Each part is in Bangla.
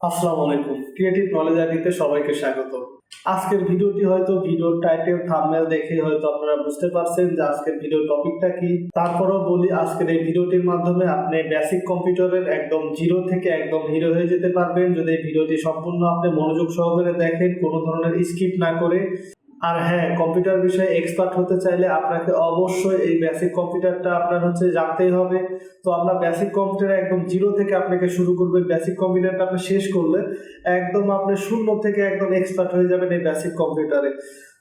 আসসালামু আলাইকুম। ক্রিয়েটিভ নলেজ আইডিতে সবাইকে স্বাগত। আজকের ভিডিওটি হয়তো ভিডিওর টাইটেল থাম্বনেল দেখে হয়তো আপনারা বুঝতে পারছেন যে আজকের ভিডিওর টপিকটা কি। তারপরেও বলি, আজকের এই ভিডিওটির মাধ্যমে আপনি বেসিক কম্পিউটারের একদম জিরো থেকে একদম হিরো হয়ে যেতে পারবেন যদি এই ভিডিওটি সম্পূর্ণ আপনি মনোযোগ সহকারে দেখেন, কোনো ধরনের স্কিপ না করে। আর হ্যাঁ, কম্পিউটার বিষয়ে এক্সপার্ট হতে চাইলে আপনাকে অবশ্যই এই বেসিক কম্পিউটারটা আপনার জানতেই হবে। তো আমরা বেসিক কম্পিউটার একদম জিরো থেকে আপনাকে শুরু করবেন। বেসিক কম্পিউটারটা আপনি শেষ করলে একদম আপনি শূন্য থেকে একদম এক্সপার্ট হয়ে যাবেন এই বেসিক কম্পিউটারে।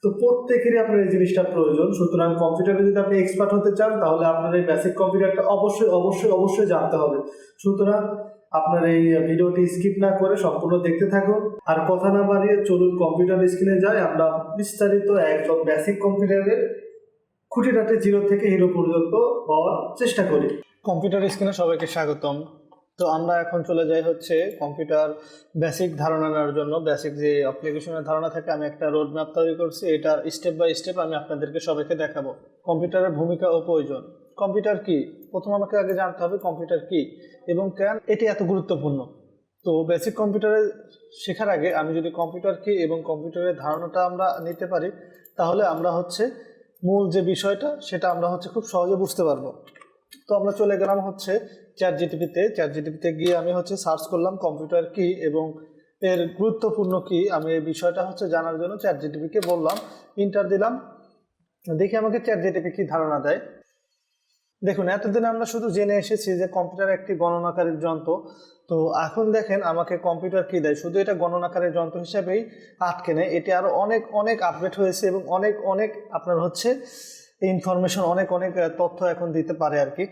তো প্রত্যেকেরই আপনার এই জিনিসটা প্রয়োজন। সুতরাং কম্পিউটারে যদি আপনি এক্সপার্ট হতে চান তাহলে আপনার এই বেসিক কম্পিউটারটা অবশ্যই অবশ্যই অবশ্যই জানতে হবে। সুতরাং আপনার এই ভিডিওটি স্কিপ না করে সম্পূর্ণ দেখতে থাকুন। আর কথা না বাড়িয়ে চলুন কম্পিউটার স্ক্রিনে যাই, আমরা বিস্তারিত একদম বেসিক কম্পিউটারের খুঁটিনাটি জিরো থেকে হিরো পর্যন্ত হওয়ার চেষ্টা করি। কম্পিউটার স্ক্রিনে সবাইকে স্বাগতম। তো আমরা এখন চলে যাই কম্পিউটার বেসিক ধারণা নেওয়ার জন্য। বেসিক যে অ্যাপ্লিকেশনের ধারণা থেকে আমি একটা রোড ম্যাপ তৈরি করছি, এটার স্টেপ বাই স্টেপ আমি আপনাদেরকে সবাইকে দেখাবো। কম্পিউটারের ভূমিকা ও প্রয়োজন। কম্পিউটার কি, প্রথম আমাকে আগে জানতে হবে কম্পিউটার কি এবং কেন এটি এত গুরুত্বপূর্ণ। তো বেসিক কম্পিউটারে শেখার আগে আমি যদি কম্পিউটার কি এবং কম্পিউটারের ধারণাটা আমরা নিতে পারি, তাহলে আমরা মূল যে বিষয়টা সেটা আমরা খুব সহজে বুঝতে পারবো। তো আমরা চলে গেলাম চ্যাট জিটিপিতে গিয়ে আমি সার্চ করলাম কম্পিউটার কি এবং এর গুরুত্বপূর্ণ কি। আমি এই বিষয়টা জানার জন্য চ্যাট জিটিপিকে বললাম, ইন্টার দিলাম, দেখি আমাকে চ্যাট জিটিপি কি ধারণা দেয়। দেখুন, এতদিন আমরা শুধু জেনে এসেছি যে কম্পিউটার একটি গণনাকারীর যন্ত্র। তো এখন দেখেন আমাকে কম্পিউটার কি দেয়, শুধু এটা গণনাকারীর যন্ত্র হিসেবেই আটকে নেয়। এটি আরো অনেক অনেক আপডেট হয়েছে এবং অনেক অনেক আপনার ইনফরমেশন, অনেক অনেক তথ্য এখন দিতে পারে আর কি।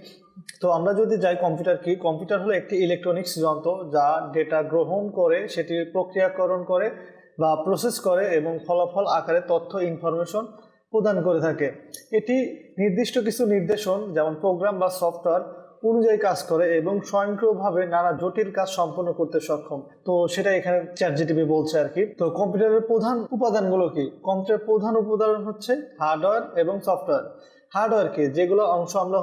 তো আমরা যদি যাই কম্পিউটার কি, কম্পিউটার হলো একটি ইলেকট্রনিক্স যন্ত্র যা ডেটা গ্রহণ করে সেটি প্রক্রিয়াকরণ করে বা প্রসেস করে এবং ফলাফল আকারে তথ্য ইনফরমেশন প্রদান করে থাকে। এটি নির্দিষ্ট কিছু নির্দেশন যেমন প্রোগ্রাম বা সফটওয়্যার অনুযায়ী কাজ করে এবং স্বয়ংক্রিয়ভাবে নানা জটিল কাজ সম্পন্ন করতে সক্ষম। তো সেটা এখানে চ্যাট জিটিপি বলছে আর কি। তো কম্পিউটারের প্রধান উপাদানগুলো কি? কম্পিউটারের প্রধান উপাদান হার্ডওয়্যার এবং সফটওয়্যার। হার্ডওয়্যার কি, যেগুলো অংশ আমরা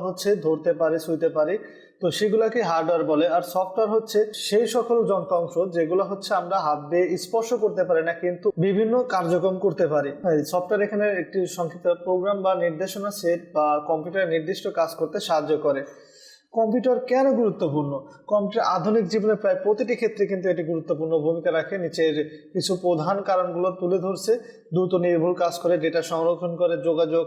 ধরতে পারি, ছুঁইতে পারি, তো সেগুলোকে হার্ডওয়্যার বলে। আর সফটওয়্যার সেই সকল যন্ত্রাংশ যেগুলো আমরা হাত দিয়ে স্পর্শ করতে পারি না কিন্তু বিভিন্ন কার্যক্রম করতে পারি। সফটওয়্যার এখানে একটি সংক্ষিপ্ত প্রোগ্রাম বা নির্দেশনা সেট বা কম্পিউটার নির্দিষ্ট কাজ করতে সাহায্য করে। কম্পিউটার কেন গুরুত্বপূর্ণ? কম্পিউটার আধুনিক জীবনে প্রায় প্রতিটি ক্ষেত্রে কিন্তু এটি গুরুত্বপূর্ণ ভূমিকা রাখে। নিচের কিছু প্রধান কারণগুলো তুলে ধরছে। দ্রুত নির্ভুল কাজ করে, ডেটা সংরক্ষণ করে, যোগাযোগ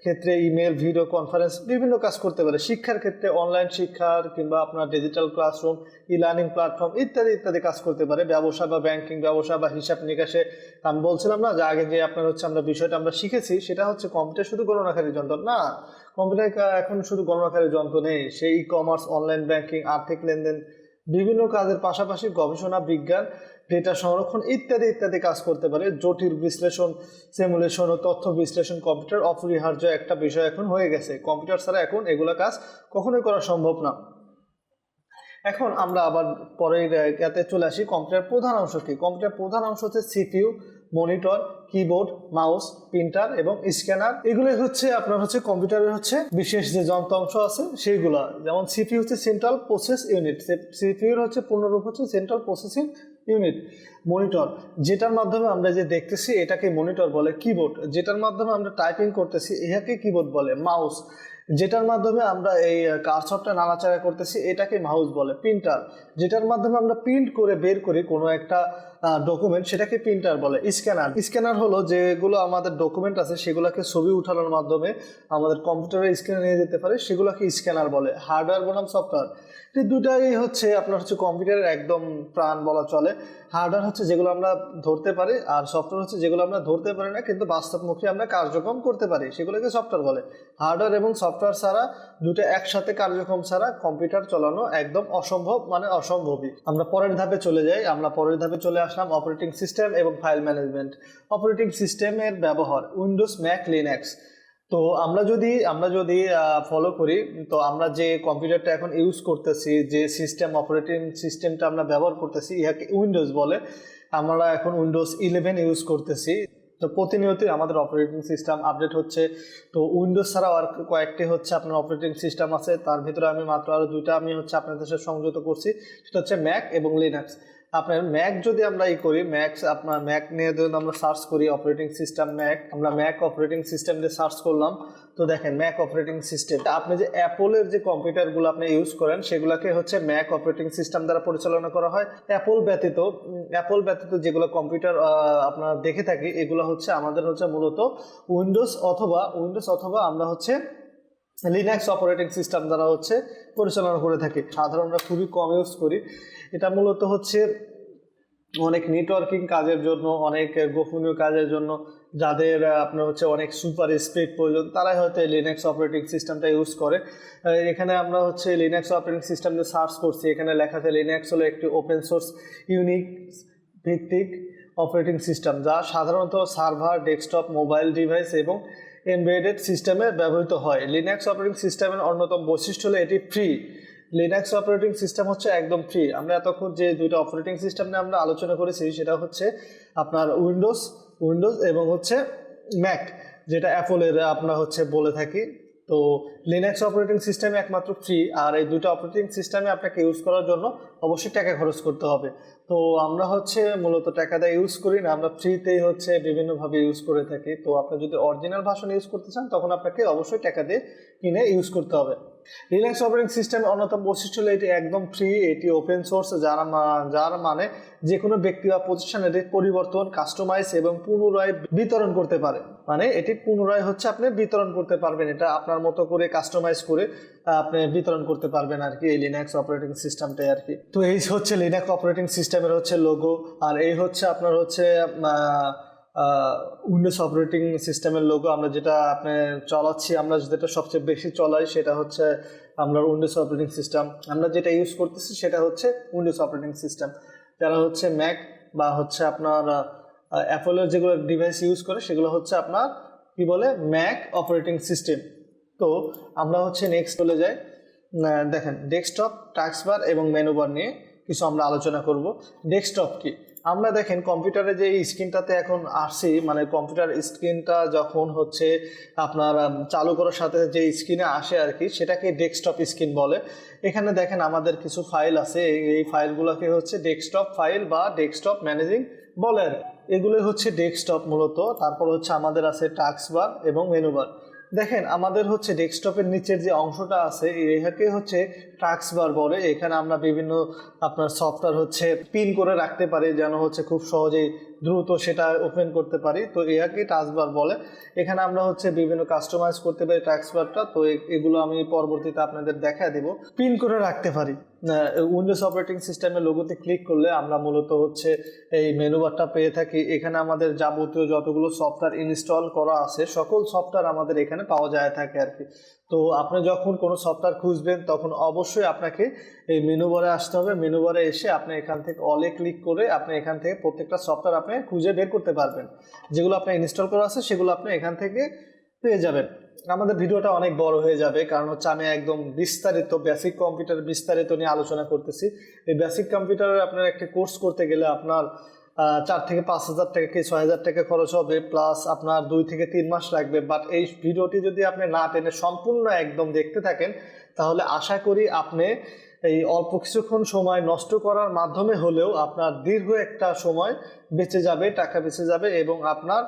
ক্ষেত্রে ইমেল, ভিডিও কনফারেন্স বিভিন্ন কাজ করতে পারে, শিক্ষার ক্ষেত্রে অনলাইন শিক্ষার কিংবা আপনার digital classroom, e learning platform ইত্যাদি ইত্যাদি কাজ করতে পারে। ব্যবসা বা ব্যাংকিং, ব্যবসা বা হিসাব নিকাশে। আমি বলছিলাম না যে আগে যে আপনার আমরা বিষয়টা আমরা শিখেছি, সেটা কম্পিউটার শুধু গণনাকারী যন্ত্র না। কম্পিউটার এখন শুধু গণনাকারী যন্ত্র নেই, সেই ই কমার্স, অনলাইন ব্যাংকিং, আর্থিক লেনদেন বিভিন্ন কাজের পাশাপাশি গবেষণা, বিজ্ঞান, ডেটা সংরক্ষণ ইত্যাদি ইত্যাদি কাজ করতে পারে। জটিল বিশ্লেষণ, সিমুলেশন ও তথ্য বিশ্লেষণ কম্পিউটার অপরিহার্য একটা বিষয় এখন হয়ে গেছে। কম্পিউটার ছাড়া এখন এগুলো কাজ কখনোই করা সম্ভব না। এখন আমরা আবার পরের ইয়াতে চলে আসি। কম্পিউটার প্রধান অংশ কি? কম্পিউটার প্রধান অংশ CPU, monitor, keyboard, mouse, printer এবং স্ক্যানার। এগুলো আপনার কম্পিউটারের বিশেষ যে যন্ত্রাংশ আছে সেইগুলা। যেমন সিপিইউ সেন্ট্রাল প্রসেস ইউনিট। সিপিইউর পূর্ণরূপ সেন্ট্রাল প্রসেসিং ইউনিট। মনিটর, যেটার মাধ্যমে আমরা যে দেখতেছি এটাকে মনিটর বলে। কিবোর্ড, যেটার মাধ্যমে আমরা টাইপিং করতেছি এটাকে কিবোর্ড বলে। মাউস, যেটার মাধ্যমে আমরা এই কারসরটা নাড়াচাড়া করতেছি এটাকে মাউস বলে। প্রিন্টার, যেটার মাধ্যমে আমরা প্রিন্ট করে বের করি কোনো একটা ডকুমেন্ট, সেটাকে প্রিন্টার বলে। স্ক্যানার, স্ক্যানার হলো যেগুলো আমাদের ডকুমেন্ট আছে সেগুলোকে ছবি উঠানোর মাধ্যমে আমাদের কম্পিউটারের স্ক্রিনে নিয়ে যেতে পারে, সেগুলোকে স্ক্যানার বলে। হার্ডওয়্যার বনাম সফটওয়্যার, এই দুটাই আপনার কম্পিউটারের একদম প্রাণ বলা চলে। হার্ডওয়্যার যেগুলো আমরা ধরতে পারি, আর সফটওয়্যার যেগুলো আমরা ধরতে পারি না কিন্তু বাস্তবমুখী আমরা কার্যক্রম করতে পারি, সেগুলোকে সফটওয়্যার বলে। হার্ডওয়্যার এবং সফটওয়্যার ছাড়া, দুটো একসাথে কার্যক্রম ছাড়া কম্পিউটার চালানো একদম অসম্ভব, মানে অসম্ভবই। আমরা পরের ধাপে চলে যাই। আমরা পরের ধাপে চলে আসলাম অপারেটিং সিস্টেম এবং ফাইল ম্যানেজমেন্ট। অপারেটিং সিস্টেমের ব্যবহার উইন্ডোজ, ম্যাক, লিনাক্স। তো আমরা যদি ফলো করি, তো আমরা যে কম্পিউটারটা এখন ইউজ করতেছি, যে অপারেটিং সিস্টেমটা আমরা ব্যবহার করতেছি, ইহাকে উইন্ডোজ বলে। আমরা এখন উইন্ডোজ 11 ইউজ করতেছি। তো প্রতিনিয়তই আমাদের অপারেটিং সিস্টেম আপডেট হচ্ছে। তো উইন্ডোজ ছাড়াও আর কয়েকটি আপনার অপারেটিং সিস্টেম আছে, তার ভিতরে আমি মাত্র আরও দুইটা আমি আপনাদের সাথে সংযুক্ত করছি, সেটা ম্যাক এবং লিনাক্স। আপনার ম্যাক যদি আমরা করি, আপনার ম্যাক নিয়ে যদি আমরা সার্চ করি অপারেটিং সিস্টেম ম্যাক, আমরা ম্যাক অপারেটিং সিস্টেম দিয়ে সার্চ করলাম। তো দেখেন ম্যাক অপারেটিং সিস্টেম, আপনি যে অ্যাপলের যে কম্পিউটারগুলো আপনি ইউজ করেন সেগুলোকে হচ্ছে ম্যাক অপারেটিং সিস্টেম দ্বারা পরিচালনা করা হয়। অ্যাপল ব্যতীত যেগুলো কম্পিউটার আপনারা দেখে থাকি এগুলো হচ্ছে আমাদের হচ্ছে মূলত উইন্ডোজ অথবা আমরা হচ্ছে লিনাক্স অপারেটিং সিস্টেম দ্বারা হচ্ছে পরিচালনা করে থাকি। সাধারণ আমরা খুবই কম ইউজ করি। এটা মূলত হচ্ছে অনেক নেটওয়ার্কিং কাজের জন্য, অনেক গোপনীয় কাজের জন্য, যাদের আপনার হচ্ছে অনেক সুপার স্পিড প্রয়োজন তারাই হয়তো লিনাক্স অপারেটিং সিস্টেমটা ইউজ করে। এখানে আমরা হচ্ছে লিনাক্স অপারেটিং সিস্টেম দিয়ে সার্চ করছি, এখানে লেখা আছে লিনাক্স হলো একটি ওপেন সোর্স ইউনিক্স ভিত্তিক অপারেটিং সিস্টেম যা সাধারণত সার্ভার, ডেস্কটপ, মোবাইল ডিভাইস এবং এমবেডেড সিস্টেমে ব্যবহৃত হয়। লিনাক্স অপারেটিং সিস্টেমের অন্যতম বৈশিষ্ট্য হলো এটি ফ্রি। লিনাক্স অপারেটিং সিস্টেম হচ্ছে একদম ফ্রি। আমরা এতক্ষণ যে দুইটা অপারেটিং সিস্টেম নিয়ে আমরা আলোচনা করেছি সেটা হচ্ছে আপনার উইন্ডোজ এবং হচ্ছে ম্যাক, যেটা অ্যাপলের আমরা হচ্ছে বলে থাকি। তো লিনাক্স অপারেটিং সিস্টেম একমাত্র ফ্রি, আর এই দুটো অপারেটিং সিস্টেমে আপনাকে ইউজ করার জন্য অবশ্যই টাকা খরচ করতে হবে। তো আমরা হচ্ছে মূলত টাকা দিয়ে ইউজ করি না, আমরা ফ্রিতেই হচ্ছে বিভিন্নভাবে ইউজ করে থাকি। তো আপনি যদি অরিজিনাল ভার্সন ইউজ করতে চান তখন আপনাকে অবশ্যই টাকা দিয়ে কিনে ইউজ করতে হবে। লিনাক্স অপারেটিং সিস্টেমের অন্যতম বৈশিষ্ট্য হলো এটি একদম ফ্রি, এটি ওপেন সোর্স, যার মানে যে কোনো ব্যক্তি বা প্রতিষ্ঠান এটি পরিবর্তন, কাস্টমাইজ এবং পুনরায় বিতরণ করতে পারে। মানে এটি পুনরায় হচ্ছে আপনি বিতরণ করতে পারবেন, এটা আপনার মতো করে কাস্টমাইজ করে আপনি বিতরণ করতে পারবেন আর কি, এই লিনাক্স অপারেটিং সিস্টেমটাই আর কি। তো এই হচ্ছে লিনাক্স অপারেটিং সিস্টেমের হচ্ছে লোগো, আর এই হচ্ছে আপনার হচ্ছে উইন্ডোজ অপারেটিং সিস্টেমের লোগো। আমরা যেটা আপনি চালাচ্ছি, আমরা যেটা সবচেয়ে বেশি চলাই সেটা হচ্ছে আমরা উইন্ডোজ অপারেটিং সিস্টেম। আমরা যেটা ইউজ করতেছি সেটা হচ্ছে উইন্ডোজ অপারেটিং সিস্টেম। যারা হচ্ছে ম্যাক বা হচ্ছে আপনার অ্যাপলের যেগুলো ডিভাইস ইউজ করে সেগুলো হচ্ছে আপনার কি বলে ম্যাক অপারেটিং সিস্টেম। তো আমরা হচ্ছে নেক্সট চলে যাই। দেখেন ডেস্কটপ, টাস্কবার এবং মেনু বার নিয়ে কিছু আমরা আলোচনা করব। ডেস্কটপ কি? আমরা দেখেন কম্পিউটারে যে স্ক্রিনটাতে এখন আসছি, মানে কম্পিউটার স্ক্রিনটা যখন হচ্ছে আপনার চালু করার সাথে যে স্ক্রিনে আসে আর কি, সেটাকে ডেস্কটপ স্ক্রিন বলে। এখানে দেখেন আমাদের কিছু ফাইল আছে, এই ফাইলগুলোকে হচ্ছে ডেস্কটপ ফাইল বা ডেস্কটপ ম্যানেজিং বলে আর কি। এগুলোই হচ্ছে ডেস্কটপ মূলত। তারপর হচ্ছে আমাদের আছে টাস্কবার এবং মেনু বার। দেখেন আমাদের হচ্ছে ডেস্কটপের নিচের যে অংশটা আছে এটাকে হচ্ছে টাস্কবার বলে। এখানে আমরা বিভিন্ন আপনার সফটওয়্যার হচ্ছে পিন করে রাখতে পারি যেন হচ্ছে খুব সহজেই দ্রুত সেটা ওপেন করতে পারি, তো এটাকে টাস্কবার বলে। এখানে আমরা হচ্ছে বিভিন্ন কাস্টমাইজ করতে পারি টাস্কবারটা, তো এগুলো আমি পরবর্তীতে আপনাদের দেখা দেব। পিন করে রাখতে পারি। উইন্ডোজ অপারেটিং সিস্টেমের লোগোতে ক্লিক করলে আমরা মূলত হচ্ছে এই মেনু বারটা পেয়ে থাকি। এখানে আমাদের যাবতীয় যতগুলো সফটওয়্যার ইনস্টল করা আছে সকল সফটওয়্যার আমাদের এখানে পাওয়া যায় থাকে আর কি। তো আপনি যখন কোনো সফটওয়্যার খুঁজবেন তখন অবশ্যই আপনাকে এই মেনু বারে আসতে হবে। মেনু বারে এসে আপনি এখান থেকে অলে ক্লিক করে আপনি এখান থেকে প্রত্যেকটা সফটওয়্যার আপনি খুঁজে বের করতে পারবেন। যেগুলো আপনার ইনস্টল করা আছে সেগুলো আপনি এখান থেকে পেয়ে যাবেন। আমাদের ভিডিওটা অনেক বড় হয়ে যাবে, কারণ হচ্ছে আমি একদম বিস্তারিত বেসিক কম্পিউটার বিস্তারিত নিয়ে আলোচনা করতেছি। এই বেসিক কম্পিউটারের আপনার একটা কোর্স করতে গেলে আপনার 4 থেকে 5 হাজার টাকা কি 6 হাজার টাকা খরচ হবে, প্লাস আপনার 2 থেকে 3 মাস লাগবে। বাট এই ভিডিওটি যদি আপনি না টেনে সম্পূর্ণ একদম দেখতে থাকেন তাহলে আশা করি আপনি এই অল্প কিছুক্ষণ সময় নষ্ট করার মাধ্যমে হলেও আপনার দীর্ঘ একটা সময় বেঁচে যাবে, টাকা বেঁচে যাবে এবং আপনার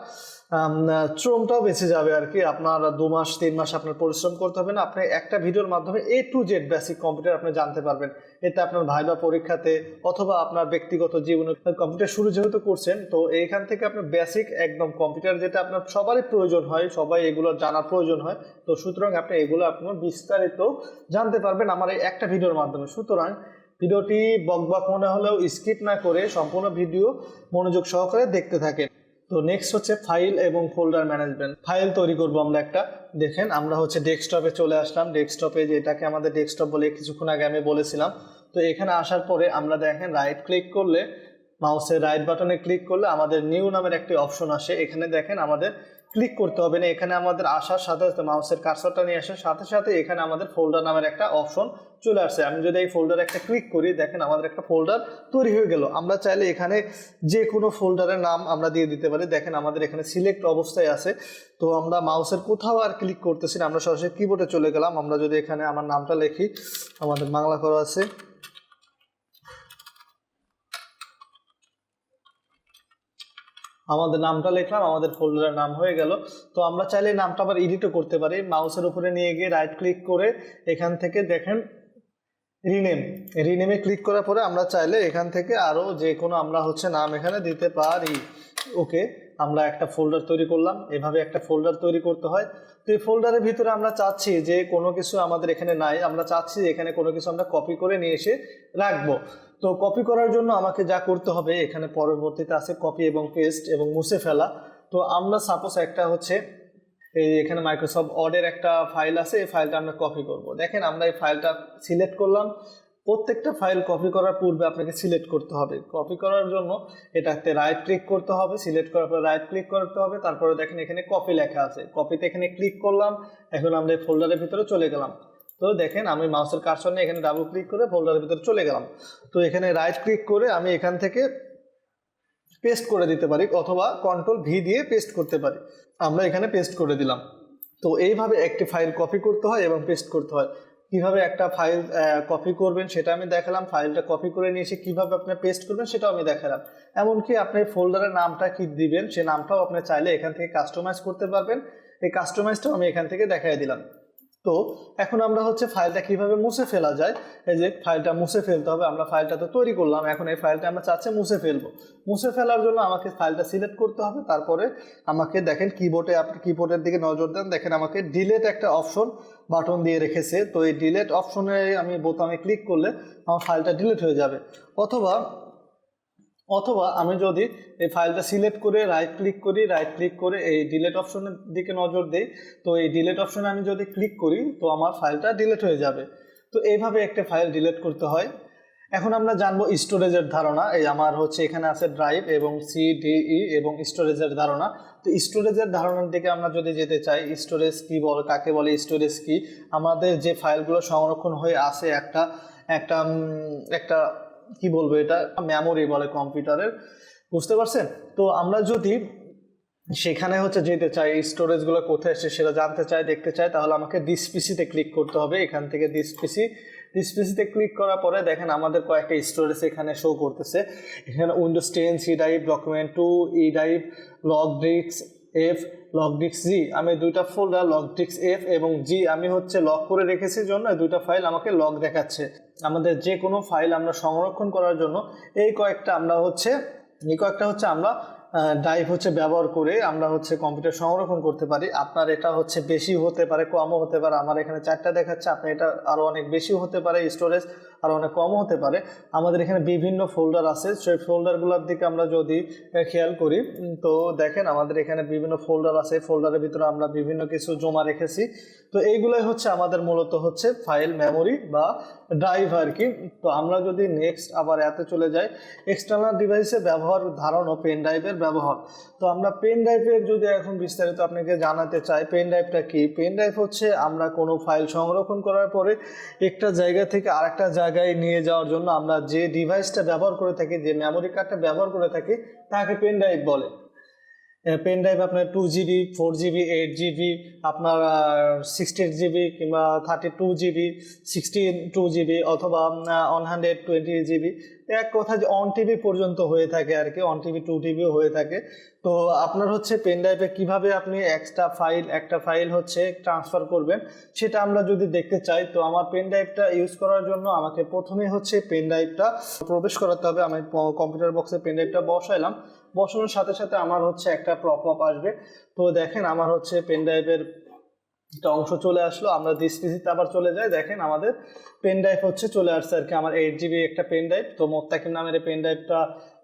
শ্রমটাও বেঁচে যাবে আর কি। আপনার 2 মাস 3 মাস আপনার পরিশ্রম করতে হবে না, আপনি একটা ভিডিওর মাধ্যমে A to Z basic computer আপনি জানতে পারবেন। এতে আপনার ভাইবা পরীক্ষাতে অথবা আপনার ব্যক্তিগত জীবনে কম্পিউটার শুরু যেহেতু করছেন, তো এইখান থেকে আপনার বেসিক একদম কম্পিউটার যেটা আপনার সবারই প্রয়োজন হয়, সবাই এগুলো জানার প্রয়োজন হয়, তো সুতরাং আপনি এগুলো আপনার বিস্তারিত জানতে পারবেন আমার এই একটা ভিডিওর মাধ্যমে। সুতরাং ভিডিওটি বকবক মনে হলেও স্কিপ না করে সম্পূর্ণ ভিডিও মনোযোগ সহকারে দেখতে থাকেন। তো নেক্সট হচ্ছে ফাইল এবং ফোল্ডার ম্যানেজমেন্ট। ফাইল তৈরি করবো আমরা একটা। দেখেন আমরা হচ্ছে ডেস্কটপে চলে আসলাম। ডেস্কটপে যেটাকে আমাদের ডেস্কটপ বলে কিছুক্ষণ আগে আমি বলেছিলাম। তো এখানে আসার পরে আমরা দেখেন রাইট ক্লিক করলে, মাউসের রাইট বাটনে ক্লিক করলে আমাদের নিউ নামের একটি অপশন আসে। এখানে দেখেন আমাদের ক্লিক করতে হবে না, এখানে আমাদের আসার সাথে সাথে মাউসের কার্সরটা নিয়ে আসার সাথে সাথে এখানে আমাদের ফোল্ডার নামের একটা অপশন চলে আসছে। আমি যদি এই ফোল্ডারে একটা ক্লিক করি দেখেন আমাদের একটা ফোল্ডার তৈরি হয়ে গেল। আমরা চাইলে এখানে যে কোনো ফোল্ডারের নাম আমরা দিয়ে দিতে পারি। দেখেন আমাদের এখানে সিলেক্ট অবস্থায় আছে, তো আমরা মাউসের কোথাও আর ক্লিক করতেছি না, আমরা সরাসরি কিবোর্ডে চলে গেলাম। আমরা যদি এখানে আমার নামটা লিখি, আমাদের বাংলা করা আছে, আমাদের নামটা লিখলাম, আমাদের ফোল্ডারের নাম হয়ে গেল। তো আমরা চাইলে নামটা আবার এডিটও করতে পারি। মাউসের উপরে নিয়ে গিয়ে রাইট ক্লিক করে এখান থেকে দেখেন রিনেমে ক্লিক করার পরে আমরা চাইলে এখান থেকে আরও যে কোনো আমরা হচ্ছে নাম এখানে দিতে পারি। ওকে, আমরা একটা ফোল্ডার তৈরি করলাম। এভাবে একটা ফোল্ডার তৈরি করতে হয়। তো এই ফোল্ডারের ভিতরে আমরা চাচ্ছি যে কোনো কিছু আমাদের এখানে নাই, আমরা চাচ্ছি এখানে কোনো কিছু আমরা কপি করে নিয়ে এসে রাখবো। তো কপি করার জন্য আমাকে যা করতে হবে, এখানে পরবর্তীতে আছে কপি এবং পেস্ট এবং মুছে ফেলা। তো আমরা সাপোজ একটা হচ্ছে এই এখানে মাইক্রোসফট ওয়ার্ডের একটা ফাইল আছে, এই ফাইলটা আমরা কপি করব। দেখেন আমরা এই ফাইলটা সিলেক্ট করলাম। প্রত্যেকটা ফাইল কপি করার পূর্বে আপনাকে সিলেক্ট করতে হবে। কপি করার জন্য এটাতে রাইট ক্লিক করতে হবে, সিলেক্ট করার পর রাইট ক্লিক করতে হবে, তারপরে দেখেন এখানে কপি লেখা আছে, কপিতে এখানে ক্লিক করলাম। এখন আমরা এই ফোল্ডারের ভিতরে চলে গেলাম। তো দেখেন আমি মাউসের কার্সর নিয়ে এখানে ডাবল ক্লিক করে ফোল্ডারের ভিতরে চলে গেলাম। তো এখানে রাইট ক্লিক করে আমি এখান থেকে পেস্ট করে দিতে পারি, অথবা কন্ট্রোল ভি দিয়ে পেস্ট করতে পারি। আমরা এখানে পেস্ট করে দিলাম। তো এইভাবে একটি ফাইল কপি করতে হয় এবং পেস্ট করতে হয়। কিভাবে একটা ফাইল কপি করবেন সেটা আমি দেখালাম, ফাইলটা কপি করে নিয়ে এসে কীভাবে আপনি পেস্ট করবেন সেটাও আমি দেখালাম। এমনকি আপনি ফোল্ডারের নামটা কি দিবেন সে নামটাও আপনি চাইলে এখান থেকে কাস্টমাইজ করতে পারবেন। এই কাস্টমাইজটাও আমি এখান থেকে দেখাই দিলাম। তো এখন আমরা হচ্ছে ফাইলটা কিভাবে মুছে ফেলা যায়, এই যে ফাইলটা মুছে ফেলতে হবে। আমরা ফাইলটা তো তৈরি করলাম, এখন এই ফাইলটা আমরা চাচ্ছি মুছে ফেলবো। মুছে ফেলার জন্য আমাকে ফাইলটা সিলেক্ট করতে হবে। তারপরে আমাকে দেখেন কিবোর্ডে, আপনি কিবোর্ডের দিকে নজর দেন, দেখেন আমাকে ডিলেট একটা অপশন বাটন দিয়ে রেখেছে। তো এই ডিলেট অপশনে আমি বোতামে ক্লিক করলে আমার ফাইলটা ডিলিট হয়ে যাবে। অথবা আমি যদি এই ফাইলটা সিলেক্ট করে রাইট ক্লিক করি, রাইট ক্লিক করে এই ডিলিট অপশনের দিকে নজর দিই, তো এই ডিলিট অপশনে আমি যদি ক্লিক করি তো আমার ফাইলটা ডিলিট হয়ে যাবে। তো এইভাবে একটা ফাইল ডিলিট করতে হয়। এখন আমরা জানবো স্টোরেজের ধারণা। এই আমার হচ্ছে এখানে আছে ড্রাইভ এবং সিডিই এবং স্টোরেজের ধারণা। তো স্টোরেজের ধারণার দিকে আমরা যদি যেতে চাই, স্টোরেজ কি বলে, কাকে বলে স্টোরেজ কি, আমাদের যে ফাইলগুলো সংরক্ষণ হয়ে আছে একটা একটা একটা কি বলবো, এটা মেমোরি বলে কম্পিউটারের, বুঝতে পারছেন? তো আমরা যদি সেখানে হচ্ছে যেতে চাই, স্টোরেজগুলো কোথায় আসছে সেটা জানতে চাই, দেখতে চাই, তাহলে আমাকে দিস পিসিতে ক্লিক করতে হবে। এখান থেকে দিস পিসিতে ক্লিক করার পরে দেখেন আমাদের কয়েকটা স্টোরেজ এখানে শো করতেছে। এখানে Windows 10 C drive, document 2 E drive, local disk F, local disk G. আমি দুইটা ফোল্ডার লগ ডিস্ক এফ এবং জি আমি হচ্ছে লক করে রেখেছি, জন্য দুইটা ফাইল আমাকে লক দেখাচ্ছে। আমাদের যে কোনো ফাইল আমরা সংরক্ষণ করার জন্য এই কয়েকটা হচ্ছে আমরা ড্রাইভ হচ্ছে ব্যবহার করে আমরা হচ্ছে কম্পিউটার সংরক্ষণ করতে পারি। আপনার এটা হচ্ছে বেশি হতে পারে, কমও হতে পারে। আমার এখানে 4টা দেখাচ্ছে, আপনার এটা আরও অনেক বেশিও হতে পারে, স্টোরেজ আর অনেক কমও হতে পারে। আমাদের এখানে বিভিন্ন ফোল্ডার আছে, সেই ফোল্ডারগুলোর দিকে আমরা যদি খেয়াল করি তো দেখেন আমাদের এখানে বিভিন্ন ফোল্ডার আছে। ফোল্ডারের ভিতরে আমরা বিভিন্ন কিছু জমা রেখেছি। তো এইগুলোই হচ্ছে আমাদের মূলত হচ্ছে ফাইল মেমোরি বা ড্রাইভ আর কি। তো আমরা যদি নেক্সট আবার এতে চলে যাই, এক্সটার্নাল ডিভাইসের ব্যবহার, ধারণ ও পেন ড্রাইভের ব্যবহার। তো আমরা পেন ড্রাইভের যদি এখন বিস্তারিত আপনাকে জানাতে চাই, পেন ড্রাইভটা কি? পেন ড্রাইভ হচ্ছে আমরা কোনো ফাইল সংরক্ষণ করার পরে একটা জায়গা থেকে আরেকটা জায়গায় নিয়ে যাওয়ার জন্য আমরা যে ডিভাইসটা ব্যবহার করে থাকি, যে মেমোরি কার্ডটা ব্যবহার করে থাকি, তাকে পেন ড্রাইভ বলে। পেন ড্রাইভ আপনার 2GB, 4GB, 8GB, আপনার 16GB কিংবা 32GB, 62GB অথবা 120GB, এক কথা যে 1TB পর্যন্ত হয়ে থাকে আর কি, 1TB 2TBও হয়ে থাকে। তো আপনার হচ্ছে পেন ড্রাইভে কীভাবে আপনি একটা ফাইল হচ্ছে ট্রান্সফার করবেন সেটা আমরা যদি দেখতে চাই, তো আমার পেন ড্রাইভটা ইউজ করার জন্য আমাকে প্রথমে হচ্ছে পেন ড্রাইভটা প্রবেশ করাতে হবে। আমি কম্পিউটার বক্সে পেন ড্রাইভটা বসাইলাম, বসানোর সাথে সাথে আমার হচ্ছে একটা পপআপ আসবে। তো দেখেন আমার হচ্ছে পেন ড্রাইভের একটা অংশ চলে আসলো। আমরা দিস পিসিতে আবার চলে যাই, দেখেন আমাদের পেন ড্রাইভ হচ্ছে চলে আসছে আর কি, আমার 8GB একটা পেন ড্রাইভ। তো মোত্তাকিম নামের এই পেন ড্রাইভটা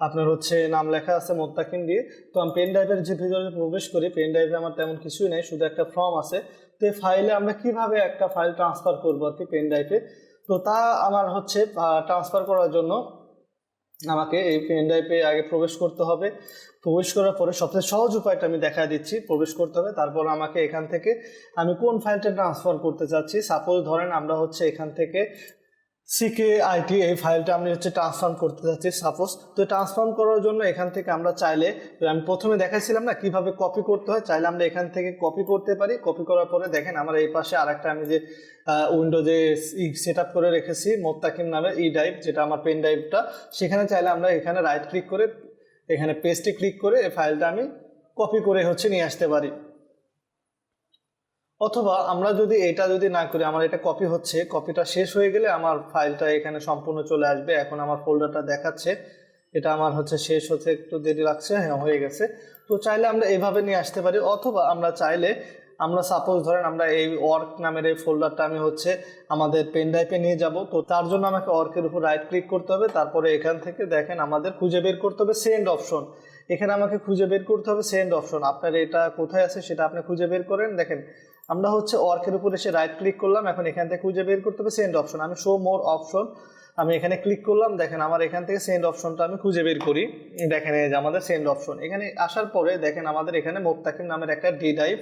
আপনার হচ্ছে নাম লেখা আছে মোত্তাকিম দিয়ে। তো আমি পেন ড্রাইভের যে ভিতরে প্রবেশ করি, পেন ড্রাইভে আমার তেমন কিছুই নেই, শুধু একটা ফর্ম আছে। তো এই ফাইলে আমরা কিভাবে একটা ফাইল ট্রান্সফার করবো আর কি পেন ড্রাইভে, তো তা আমার হচ্ছে ট্রান্সফার করার জন্য আমাকে এই পেন ড্রাইভে আগে প্রবেশ করতে হবে। প্রবেশ করার পরে সবচেয়ে সহজ উপায়টা আমি দেখা দিচ্ছি, প্রবেশ করতে হবে। তারপর আমাকে এখান থেকে আমি কোন ফাইলটা ট্রান্সফার করতে চাচ্ছি, সাপোজ ধরেন আমরা হচ্ছে এখান থেকে CKIT এই ফাইলটা আমি হচ্ছে ট্রান্সফার করতে চাচ্ছি সাপোজ। তো ট্রান্সফার করার জন্য এখান থেকে আমরা চাইলে, আমি প্রথমে দেখাইছিলাম না কিভাবে কপি করতে হয়, চাইলে আমরা এখান থেকে কপি করতে পারি। কপি করার পরে দেখেন আমার এই পাশে আরেকটা আমি যে উইন্ডোজে সেট আপ করে রেখেছি মোত্তাকিম নামে ই ড্রাইভ, যেটা আমার পেন ড্রাইভটা, সেখানে চাইলে আমরা এখানে রাইট ক্লিক করে এখানে পেস্টে ক্লিক করে এই ফাইলটা আমি কপি করে হচ্ছে নিয়ে আসতে পারি। অথবা আমরা যদি এটা যদি না করি, আমার এটা কপি হচ্ছে, কপিটা শেষ হয়ে গেলে আমার ফাইলটা এখানে সম্পূর্ণ চলে আসবে। এখন আমার ফোল্ডারটা দেখাচ্ছে, এটা আমার হচ্ছে শেষ হতে একটু দেরি লাগছে, হ্যাঁ হয়ে গেছে। তো চাইলে আমরা এভাবে নিয়ে আসতে পারি, অথবা আমরা চাইলে আমরা সাপোজ ধরেন আমরা এই ওয়ার্ক নামের এই ফোল্ডারটা আমি হচ্ছে আমাদের পেন ড্রাইভে নিয়ে যাব। তো তার জন্য আমাকে ওয়ার্কের উপর রাইট ক্লিক করতে হবে, তারপরে এখান থেকে দেখেন আমাদের খুঁজে বের করতে হবে সেন্ড অপশন। এখানে আমাকে খুঁজে বের করতে হবে সেন্ড অপশন। আপনার এটা কোথায় আছে সেটা আপনি খুঁজে বের করেন। দেখেন আমরা হচ্ছে ওয়ার্কের উপর এসে রাইট ক্লিক করলাম, এখন এখান থেকে খুঁজে বের করতে হবে সেন্ড অপশন। আমি শো মোর অপশন আমি এখানে ক্লিক করলাম, দেখেন আমার এখান থেকে সেন্ড অপশনটা আমি খুঁজে বের করি। দেখেন এই যে আমাদের সেন্ড অপশন, এখানে আসার পরে দেখেন আমাদের এখানে মোত্তাকিম নামের একটা ডি ড্রাইভ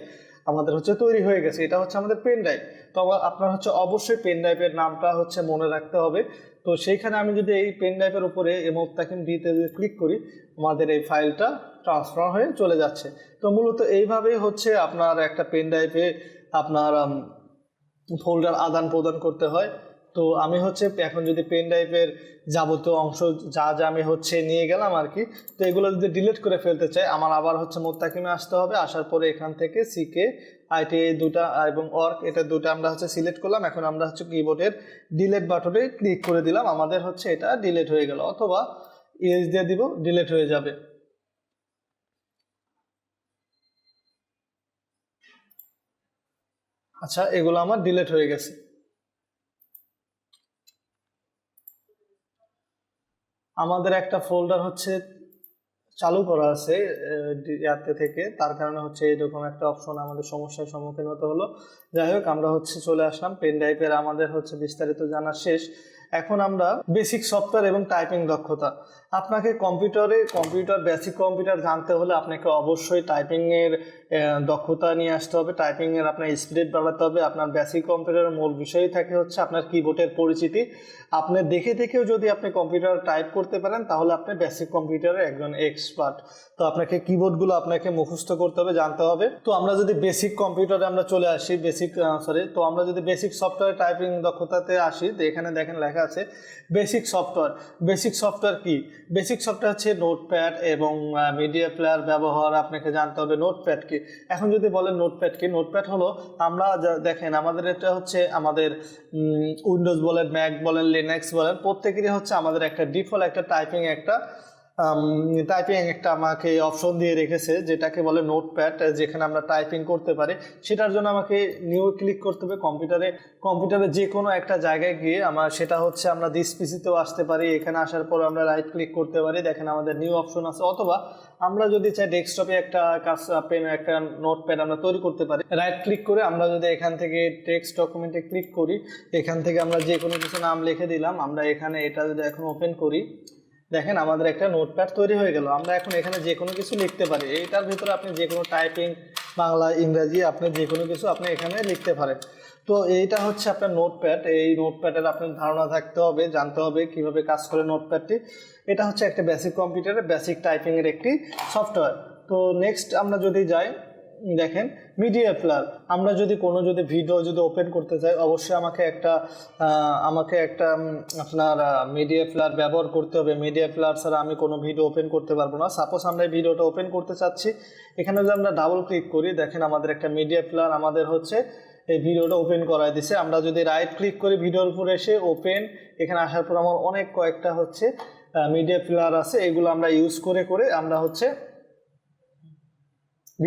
আমাদের হচ্ছে তৈরি হয়ে গেছে। এটা হচ্ছে আমাদের পেন ড্রাইভ। তো আপনার হচ্ছে অবশ্যই পেন ড্রাইভের নামটা হচ্ছে মনে রাখতে হবে। তো সেইখানে আমি যদি এই পেন ড্রাইভের উপরে এই মোত্তাকিম ডিতে যদি ক্লিক করি, আমাদের এই ফাইলটা ট্রান্সফার হয়ে চলে যাচ্ছে। তো মূলত এইভাবেই হচ্ছে আপনার একটা পেন ড্রাইভে আপনার ফোল্ডার আদান প্রদান করতে হয়। তো আমি হচ্ছে এখন যদি পেন ড্রাইভের যাবতীয় অংশ যা যা আমি হচ্ছে নিয়ে গেলাম আর কি, তো এগুলো যদি ডিলিট করে ফেলতে চাই, আমার আবার হচ্ছে মোত্তাকিমে আসতে হবে। আসার পরে এখান থেকে সিকে আইটি দুটা এবং ওয়ার্ক এটা দুটো আমরা হচ্ছে সিলেক্ট করলাম। এখন আমরা হচ্ছে কিবোর্ডের ডিলিট বাটনে ক্লিক করে দিলাম, আমাদের হচ্ছে এটা ডিলিট হয়ে গেল, অথবা ইএস দিয়ে দিব, ডিলিট হয়ে যাবে। আচ্ছা, এগুলো আমার ডিলিট হয়ে গেছে। আমাদের একটা ফোল্ডার হচ্ছে চালু করা আছে ইয়াতে থেকে, তার কারণে হচ্ছে এরকম একটা অপশন আমাদের সমস্যার সম্মুখীন হতে হলো। যাই হোক, আমরা হচ্ছে চলে আসলাম পেন ড্রাইভের, আমাদের হচ্ছে বিস্তারিত জানা শেষ। এখন আমরা বেসিক সফটওয়্যার এবং টাইপিং দক্ষতা। আপনাকে কম্পিউটার বেসিক কম্পিউটার জানতে হলে আপনাকে অবশ্যই টাইপিংয়ের দক্ষতা নিয়ে আসতে হবে। টাইপিংয়ের আপনার স্পিড বাড়াতে হবে। আপনার বেসিক কম্পিউটারের মূল বিষয়ই থাকে হচ্ছে আপনার কিবোর্ডের পরিচিতি। আপনি দেখে দেখেও যদি আপনি কম্পিউটার টাইপ করতে পারেন তাহলে আপনি বেসিক কম্পিউটারের একজন এক্সপার্ট। তো আপনাকে কিবোর্ডগুলো আপনাকে মুখস্থ করতে হবে, জানতে হবে। তো আমরা যদি বেসিক কম্পিউটারে আমরা চলে আসি, তো আমরা যদি বেসিক সফটওয়্যার টাইপিং দক্ষতাতে আসি, তো এখানে দেখেন লেখা আছে বেসিক সফটওয়্যার। বেসিক সফটওয়্যার কি? বেসিক সফটওয়্যার হচ্ছে নোটপ্যাড এবং মিডিয়া প্লেয়ার ব্যবহার আপনাকে জানতে হবে। নোটপ্যাড কি? এখন যদি বলেন নোটপ্যাড কি, নোটপ্যাড হলো আমরা দেখেন আমাদের এটা হচ্ছে আমাদের উইন্ডোজ বলেন, ম্যাক বলেন, লিনাক্স বলেন, প্রত্যেকেরই হচ্ছে আমাদের একটা ডিফল্ট একটা টাইপিং একটা আমাকে অপশন দিয়ে রেখেছে যেটাকে বলে নোটপ্যাড, যেখানে আমরা টাইপিং করতে পারি। সেটার জন্য আমাকে নিউ ক্লিক করতে হবে কম্পিউটারে যে কোনো একটা জায়গায় গিয়ে সেটা হচ্ছে আমরা দিস পিসিতেও আসতে পারি। এখানে আসার পর আমরা রাইট ক্লিক করতে পারি, দেখেন আমাদের নিউ অপশন আছে। অথবা আমরা যদি চাই ডেস্কটপে একটা একটা নোটপ্যাড আমরা তৈরি করতে পারি। রাইট ক্লিক করে আমরা যদি এখান থেকে টেক্সট ডকুমেন্টে ক্লিক করি, এখান থেকে আমরা যে কোনো কিছু নাম লিখে দিলাম। আমরা এখানে এটা যদি এখন ওপেন করি, দেখেন আমাদের একটা নোটপ্যাড তৈরি হয়ে গেল। আমরা এখন এখানে যে কোনো কিছু লিখতে পারি। এইটার ভিতরে আপনি যে কোনো টাইপিং, বাংলা, ইংরাজি, আপনি যে কোনো কিছু আপনি এখানে লিখতে পারেন। তো এইটা হচ্ছে আপনার নোটপ্যাড। এই নোটপ্যাডের আপনার ধারণা থাকতে হবে, জানতে হবে কিভাবে কাজ করে নোটপ্যাডটি। এটা হচ্ছে একটা বেসিক কম্পিউটারের বেসিক টাইপিংয়ের একটি সফটওয়্যার। তো নেক্সট আমরা যদি যাই, দেখেন মিডিয়া প্লেয়ার। আমরা যদি ভিডিও যদি ওপেন করতে চাই, অবশ্যই আমাকে একটা আপনার মিডিয়া প্লেয়ার ব্যবহার করতে হবে। মিডিয়া প্লেয়ার ছাড়া আমি কোনো ভিডিও ওপেন করতে পারবো না। সাপোজ আমরা এই ভিডিওটা ওপেন করতে চাচ্ছি, এখানে যদি আমরা ডাবল ক্লিক করি, দেখেন আমাদের একটা মিডিয়া প্লেয়ার আমাদের হচ্ছে এই ভিডিওটা ওপেন করায় দিছে। আমরা যদি রাইট ক্লিক করি ভিডিওর উপর এসে ওপেন, এখানে আসার পর আমার অনেক কয়েকটা হচ্ছে মিডিয়া প্লেয়ার আছে, এগুলো আমরা ইউজ করে আমরা হচ্ছে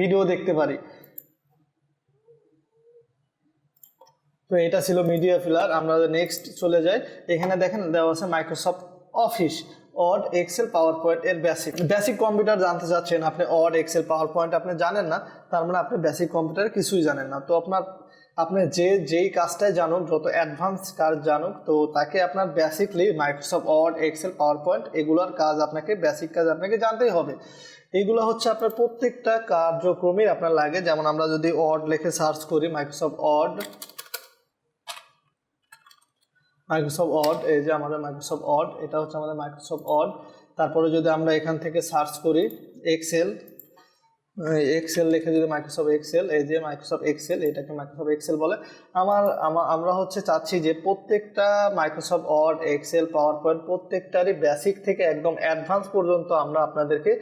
ভিডিও দেখতে পারি। তো এটা ছিল মিডিয়া প্লেয়ার। আমরা নেক্সট চলে যাই, এখানে দেখেন দেওয়া আছে Microsoft Office, Word, Excel, PowerPoint এর বেসিক কম্পিউটার জানতে চাচ্ছেন আপনি। ওয়ার্ড, এক্সেল, পাওয়ার পয়েন্ট আপনি জানেন না, তার মানে আপনি বেসিক কম্পিউটার কিছুই জানেন না। তো আপনি যেই কাজটাই জানুক, যত অ্যাডভান্স কাজ জানুক, তো তাকে আপনার basically Microsoft Word, Excel, PowerPoint এগুলোর কাজ আপনাকে, বেসিক কাজ আপনাকে জানতেই হবে। এইগুলো হচ্ছে আপনার প্রত্যেকটা কার্যক্রমে আপনার লাগে। যেমন আমরা যদি ওয়ার্ড লিখে সার্চ করি, মাইক্রোসফট ওয়ার্ড, এই যে আমাদের মাইক্রোসফট ওয়ার্ড, এটা হচ্ছে আমাদের মাইক্রোসফট ওয়ার্ড। তারপরে যদি আমরা এখান থেকে সার্চ করি এক্সেল, এক্সেল লিখে যদি মাইক্রোসফট এক্সেল, এই যে মাইক্রোসফট এক্সেল, এটাকে মাইক্রোসফট এক্সেল বলে। আমরা হচ্ছে চাচ্ছি যে প্রত্যেকটা Microsoft Word, Excel, PowerPoint প্রত্যেকটারই বেসিক থেকে একদম অ্যাডভান্স পর্যন্ত আমরা আপনাদেরকে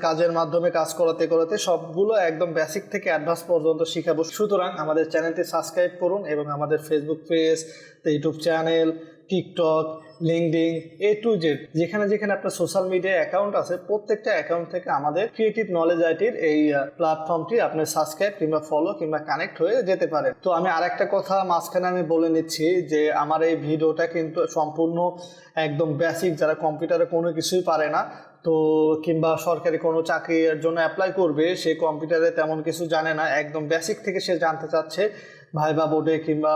কাজের মাধ্যমে কাজ করাতে করাতে সবগুলো একদম বেসিক থেকে অ্যাডভান্স পর্যন্ত শিখাবো। সুতরাং আমাদের চ্যানেলটি সাবস্ক্রাইব করুন এবং আমাদের Facebook page, YouTube channel, TikTok, LinkedIn, A to Z যেখানে যেখানে আপনার সোশ্যাল মিডিয়া অ্যাকাউন্ট আছে প্রত্যেকটা অ্যাকাউন্ট থেকে আমাদের ক্রিয়েটিভ নলেজ আইটির এই প্ল্যাটফর্মটি আপনি সাবস্ক্রাইব কিংবা ফলো কিংবা কানেক্ট হয়ে যেতে পারেন। তো আমি আরেকটা কথা মাঝখানে আমি বলে নিচ্ছি যে আমার এই ভিডিওটা কিন্তু সম্পূর্ণ একদম বেসিক, যারা কম্পিউটারে কোনো কিছুই পারে না তো কিংবা সরকারি কোনো চাকরির জন্য অ্যাপ্লাই করবে, সে কম্পিউটারে তেমন কিছু জানে না, একদম বেসিক থেকে সে জানতে চাচ্ছে ভাইবা বোর্ডে কিংবা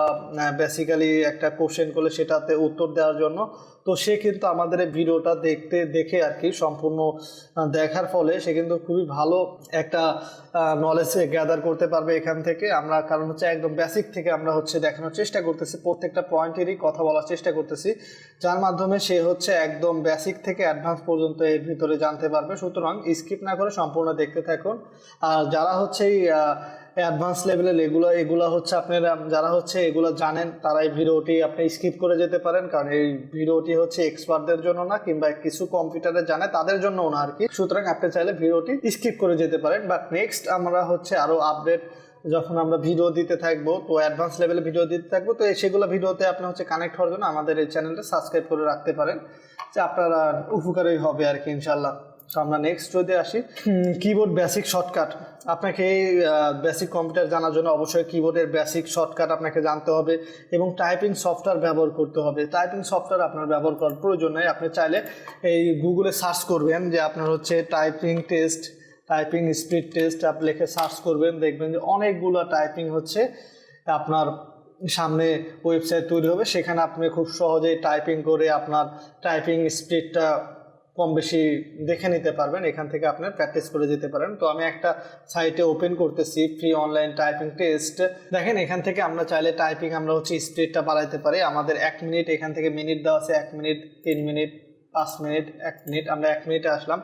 বেসিক্যালি একটা কোশ্চেন করলে সেটাতে উত্তর দেওয়ার জন্য, তো সে কিন্তু আমাদের এই ভিডিওটা দেখে আর কি সম্পূর্ণ দেখার ফলে সে কিন্তু খুবই ভালো একটা নলেজ গ্যাদার করতে পারবে এখান থেকে। আমরা কারণ হচ্ছে একদম বেসিক থেকে আমরা হচ্ছে দেখানোর চেষ্টা করতেছি, প্রত্যেকটা পয়েন্টেরই কথা বলার চেষ্টা করতেছি, যার মাধ্যমে সে হচ্ছে একদম বেসিক থেকে অ্যাডভান্স পর্যন্ত এর ভিতরে জানতে পারবে। সুতরাং স্কিপ না করে সম্পূর্ণ দেখতে থাকুন। আর যারা হচ্ছে এই অ্যাডভান্স লেভেলের এগুলো হচ্ছে আপনারা যারা হচ্ছে এগুলো জানেন তারা এই ভিডিওটি আপনি স্কিপ করে যেতে পারেন, কারণ এই ভিডিওটি হচ্ছে এক্সপার্টদের জন্য না কিংবা কিছু কম্পিউটারে জানে তাদের জন্যও না আর কি। সুতরাং আপনি চাইলে ভিডিওটি স্কিপ করে যেতে পারেন। বাট নেক্সট আমরা হচ্ছে আরও আপডেট যখন আমরা ভিডিও দিতে থাকবো, তো অ্যাডভান্স লেভেলে ভিডিও দিতে থাকবো, তো সেগুলো ভিডিওতে আপনি হচ্ছে কানেক্ট হওয়ার জন্য আমাদের এই চ্যানেলটা সাবস্ক্রাইব করে রাখতে পারেন, যে আপনারা উপকারই হবে আর কি ইনশাল্লাহ। তো আমরা নেক্সট যদি আসি, কিবোর্ড বেসিক শর্টকাট। আপনাকে এই বেসিক কম্পিউটার জানার জন্য অবশ্যই কিবোর্ডের বেসিক শর্টকাট আপনাকে জানতে হবে এবং টাইপিং সফটওয়্যার ব্যবহার করতে হবে। টাইপিং সফটওয়্যার আপনার ব্যবহার করার প্রয়োজন নেই, আপনি চাইলে এই গুগলে সার্চ করবেন যে আপনার হচ্ছে typing test, typing speed test, আপনি লিখে সার্চ করবেন, দেখবেন যে অনেকগুলো টাইপিং হচ্ছে আপনার সামনে ওয়েবসাইট তৈরি হবে, সেখানে আপনি খুব সহজেই টাইপিং করে আপনার টাইপিং স্পিডটা কম বেশি দেখে নিতে পারবেন, এখান থেকে আপনার প্র্যাকটিস করে যেতে পারেন। তো আমি একটা সাইটে ওপেন করতেছি, ফ্রি অনলাইন টাইপিং টেস্ট। দেখেন এখান থেকে আমরা চাইলে টাইপিং আমরা হচ্ছে স্পিডটা বাড়াইতে পারি। আমাদের 1 মিনিট, এখান থেকে মিনিট দেওয়া আছে, 1 মিনিট, 3 মিনিট, 5 মিনিট, 1 মিনিট, আমরা 1 মিনিটে আসলাম।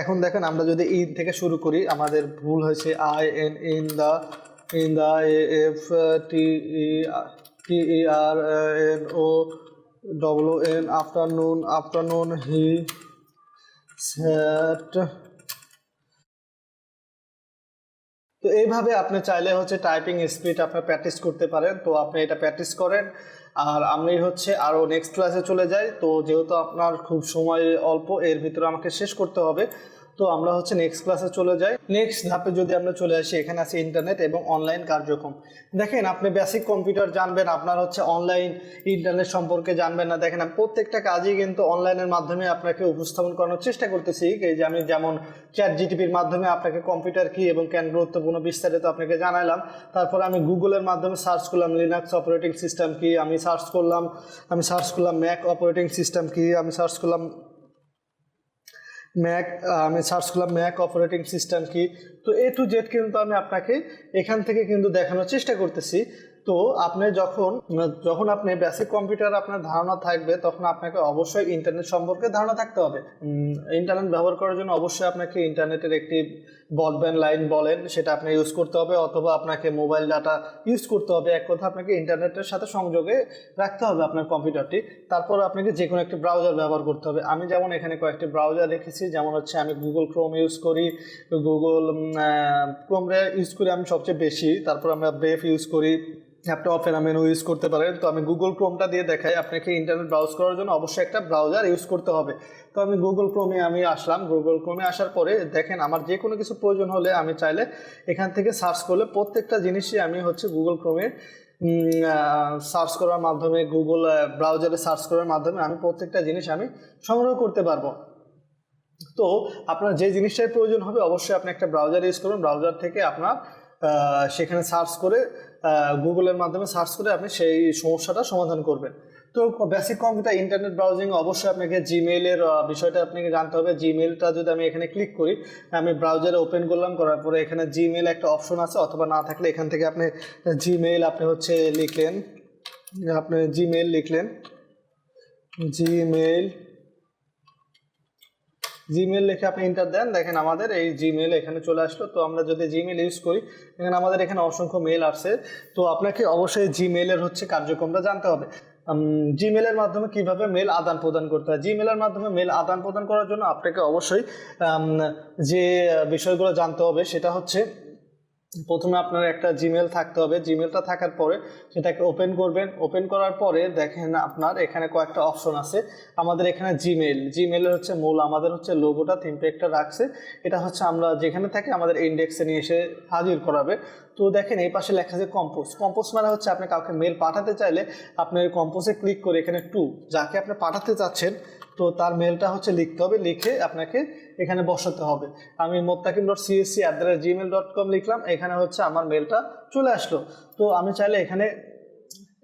এখন দেখেন আমরা যদি ইন থেকে শুরু করি, আমাদের ভুল হয়েছে, in the F T E R N O W N, afternoon he set. তো এইভাবে আপনি চাইলে হচ্ছে টাইপিং স্পিড আপনার প্র্যাকটিস করতে পারেন। তো আপনি এটা প্র্যাকটিস করেন, আর আমি হচ্ছে আরও নেক্সট ক্লাসে চলে যাই। তো যেহেতু আপনার খুব সময় অল্প, এর ভিতরে আমাকে শেষ করতে হবে, তো আমরা হচ্ছে নেক্সট ক্লাসে চলে যাই। নেক্সট ধাপে যদি আমরা চলে আসি, এখানে আছে ইন্টারনেট এবং অনলাইন কার্যক্রম। দেখেন আপনি বেসিক কম্পিউটার জানবেন, আপনার হচ্ছে অনলাইন ইন্টারনেট সম্পর্কে জানবেন না। দেখেন আমি প্রত্যেকটা কাজই কিন্তু অনলাইনের মাধ্যমে আপনাকে উপস্থাপন করানোর চেষ্টা করতেছি। এই যে আমি যেমন ChatGPTর মাধ্যমে আপনাকে কম্পিউটার কি এবং কেন গুরুত্বপূর্ণ বিস্তারিত আপনাকে জানালাম। তারপর আমি গুগলের মাধ্যমে সার্চ করলাম লিনাক্স অপারেটিং সিস্টেম কি, আমি সার্চ করলাম ম্যাক অপারেটিং সিস্টেম কি, আমি সার্চ করলাম ম্যাক অপারেটিং সিস্টেম কি। তো A to Z কিন্তু আমি আপনাকে এখান থেকে কিন্তু দেখানোর চেষ্টা করতেছি। তো আপনি যখন আপনি বেসিক কম্পিউটার আপনার ধারণা থাকবে, তখন আপনাকে অবশ্যই ইন্টারনেট সম্পর্কে ধারণা থাকতে হবে। ইন্টারনেট ব্যবহার করার জন্য অবশ্যই আপনাকে ইন্টারনেটের একটি ব্রডব্যান্ড লাইন বলেন সেটা আপনি ইউজ করতে হবে, অথবা আপনাকে মোবাইল ডাটা ইউজ করতে হবে। এক কথা আপনাকে ইন্টারনেটের সাথে সংযোগে রাখতে হবে আপনার কম্পিউটারটি। তারপর আপনাকে যে কোনো একটি ব্রাউজার ব্যবহার করতে হবে। আমি যেমন এখানে কয়েকটি ব্রাউজার রেখেছি, যেমন হচ্ছে আমি গুগল ক্রোম ইউজ করি, ক্রোমটা ইউজ করি আমি সবচেয়ে বেশি। তারপর আমরা ব্রেভ ইউজ করি, আপনি অপেরা মেনু ইউজ করতে পারেন। তো আমি গুগল ক্রোমটা দিয়ে দেখাই, আপনাকে ইন্টারনেট ব্রাউজ করার জন্য অবশ্যই একটা ব্রাউজার ইউজ করতে হবে। তো আমি গুগল ক্রোমে আসলাম। গুগল ক্রোমে আসার পরে দেখেন আমার যে কোনো কিছু প্রয়োজন হলে আমি চাইলে এখান থেকে সার্চ করলে প্রত্যেকটা জিনিসই আমি হচ্ছে গুগল ক্রোমে সার্চ করার মাধ্যমে, গুগল ব্রাউজারে সার্চ করার মাধ্যমে আমি প্রত্যেকটা জিনিস আমি সংগ্রহ করতে পারবো। তো আপনার যে জিনিসটাই প্রয়োজন হবে অবশ্যই আপনি একটা ব্রাউজার ইউজ করবেন, ব্রাউজার থেকে আপনার সেখানে সার্চ করে গুগলের মাধ্যমে সার্চ করে আপনি সেই সমস্যাটা সমাধান করবেন। তো বেসিক কম্পিউটার ইন্টারনেট ব্রাউজিং অবশ্যই আপনাকে জিমেইলের বিষয়টা আপনাকে জানতে হবে। জিমেইলটা যদি আমি এখানে ক্লিক করি, আমি ব্রাউজারে ওপেন করলাম, করার পরে এখানে জিমেইল একটা অপশন আছে, অথবা না থাকলে এখান থেকে আপনি জিমেইল আপনি হচ্ছে লিখলেন, জিমেইল জিমেল লিখে আপনি ইন্টার দেন, দেখেন আমাদের এই জিমেল এখানে চলে আসলো। তো আমরা যদি জিমেল ইউজ করি, এখানে আমাদের এখানে অসংখ্য মেল আসছে। তো আপনাকে অবশ্যই জিমেলের হচ্ছে কার্যক্রমটা জানতে হবে। জিমেলের মাধ্যমে কিভাবে মেল আদান প্রদান করতে হয়। জিমেলের মাধ্যমে মেল আদান প্রদান করার জন্য আপনাকে অবশ্যই যে বিষয়গুলো জানতে হবে সেটা হচ্ছে, প্রথমে আপনার একটা জিমেল থাকতে হবে। জিমেলটা থাকার পরে সেটাকে ওপেন করবেন। ওপেন করার পরে দেখেন আপনার এখানে কয়েকটা অপশন আছে। আমাদের এখানে জিমেলের হচ্ছে মূল আমাদের হচ্ছে লোগোটা থিমটা একটা রাখছে। এটা হচ্ছে আমরা যেখানে থাকি আমাদের ইন্ডেক্সে নিয়ে এসে হাজির করাবে। তো দেখেন এই পাশে লেখা আছে কম্পোজ মানে হচ্ছে আপনি কাউকে মেল পাঠাতে চাইলে আপনি কম্পোজে ক্লিক করে এখানে যাকে আপনি পাঠাতে চাচ্ছেন তো তার মেলটা হচ্ছে লিখতে হবে, লিখে আপনাকে এখানে বসাতে হবে। আমি mottaqim.csc@gmail.com লিখলাম, এখানে হচ্ছে আমার মেলটা চলে আসলো। তো আমি চাইলে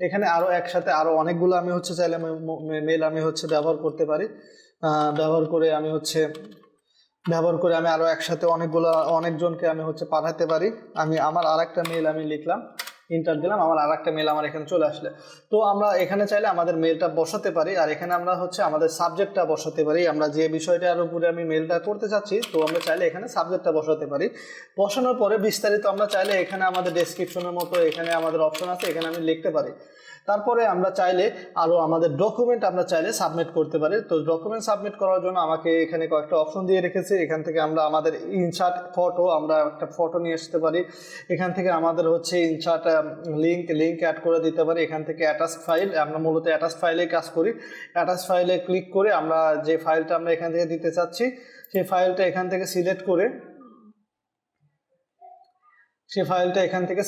এখানে আরও একসাথে আরও অনেকগুলো আমি হচ্ছে চাইলে মেল আমি হচ্ছে ব্যবহার করতে পারি। ব্যবহার করে আমি আরও একসাথে অনেকজনকে আমি হচ্ছে পাঠাতে পারি। আমার আর একটা মেল আমি লিখলাম, ইন্টার দিলাম, আমার আর একটা মেল আমার এখানে চলে আসলে। তো আমরা এখানে চাইলে আমাদের মেলটা বসাতে পারি। আর এখানে আমরা হচ্ছে আমাদের সাবজেক্টটা বসাতে পারি। আমরা যে বিষয়টার উপরে আমি মেলটা করতে চাচ্ছি তো আমরা চাইলে এখানে সাবজেক্টটা বসাতে পারি। বসানোর পরে বিস্তারিত আমরা চাইলে এখানে আমাদের ডেসক্রিপশনের মতো এখানে আমাদের অপশন আছে, এখানে আমি লিখতে পারি। তারপরে আমরা চাইলে আরও আমাদের ডকুমেন্ট আমরা চাইলে সাবমিট করতে পারি। তো ডকুমেন্ট সাবমিট করার জন্য আমাকে এখানে কয়েকটা অপশন দিয়ে রেখেছে। এখান থেকে আমরা আমাদের ইনসার্ট ফটো, আমরা একটা ফটো নিয়ে আসতে পারি। এখান থেকে আমাদের হচ্ছে ইনসার্ট লিঙ্ক অ্যাড করে দিতে পারি। এখান থেকে অ্যাটাচ ফাইল, আমরা মূলত অ্যাটাচ ফাইলে কাজ করি। অ্যাটাচ ফাইলে ক্লিক করে আমরা যে ফাইলটা আমরা এখান থেকে দিতে চাচ্ছি সেই ফাইলটা এখান থেকে সিলেক্ট করে সেই ফাইলটা এখান থেকে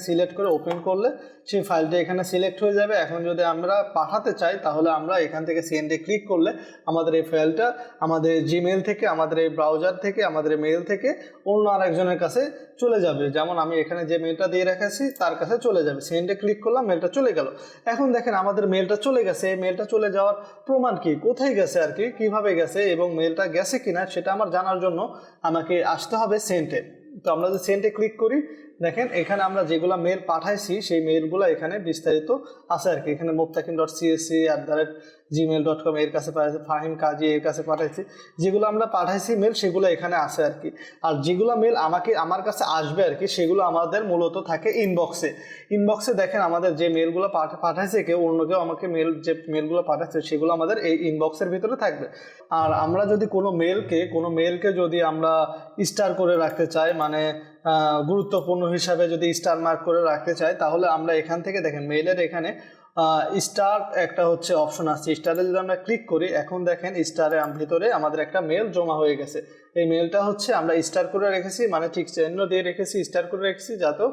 সিলেক্ট করে ওপেন করলে সেই ফাইলটা এখানে সিলেক্ট হয়ে যাবে। এখন যদি আমরা পাঠাতে চাই তাহলে আমরা এখান থেকে সেন্ডে ক্লিক করলে আমাদের এই ফাইলটা আমাদের জিমেল থেকে, আমাদের এই ব্রাউজার থেকে, আমাদের মেল থেকে অন্য আরেকজনের কাছে চলে যাবে। যেমন আমি এখানে যে মেলটা দিয়ে রেখেছি তার কাছে চলে যাবে। সেন্ডে ক্লিক করলাম, মেলটা চলে গেল। এখন দেখেন আমাদের মেলটা চলে গেছে। এই মেলটা চলে যাওয়ার প্রমাণ কি, কোথায় গেছে আর কি, কীভাবে গেছে এবং মেলটা গেছে কিনা সেটা আমার জানার জন্য আমাকে আসতে হবে সেন্টে। তো আমরা যদি সেন্টে ক্লিক করি, দেখেন এখানে আমরা যেগুলো মেল পাঠাইছি সেই মেলগুলো এখানে বিস্তারিত আছে আর কি। এখানে mottaqim.csc@gmail.com এর কাছে পাঠাইছি, ফাহিম কাজী এর কাছে পাঠাইছি। যেগুলো আমরা পাঠাইছি মেল সেগুলো এখানে আছে আর কি। আর যেগুলো মেল আমার কাছে আসবে আর কি সেগুলো আমাদের মূলত থাকে ইনবক্সে। দেখেন আমাদের যে মেলগুলো পাঠাইছে অন্য কেউ আমাকে যে মেলগুলো পাঠাচ্ছে সেগুলো আমাদের এই ইনবক্সের ভিতরে থাকবে। আর আমরা যদি কোনো মেলকে যদি আমরা স্টার করে রাখতে চাই, মানে গুরুত্বপূর্ণ হিসাবে যদি স্টার মার্ক করে রাখতে চাই, তাহলে আমরা এখান থেকে দেখেন মেইলের এখানে স্টার একটা হচ্ছে অপশন আছে। স্টারে যদি আমরা ক্লিক করি, এখন দেখেন স্টারের ভিতরে আমাদের একটা মেল জমা হয়ে গেছে। এই মেলটা হচ্ছে আমরা স্টার করে রেখেছি, মানে ঠিক চিহ্ন দিয়ে রেখেছি, স্টার করে রেখেছি, যাতে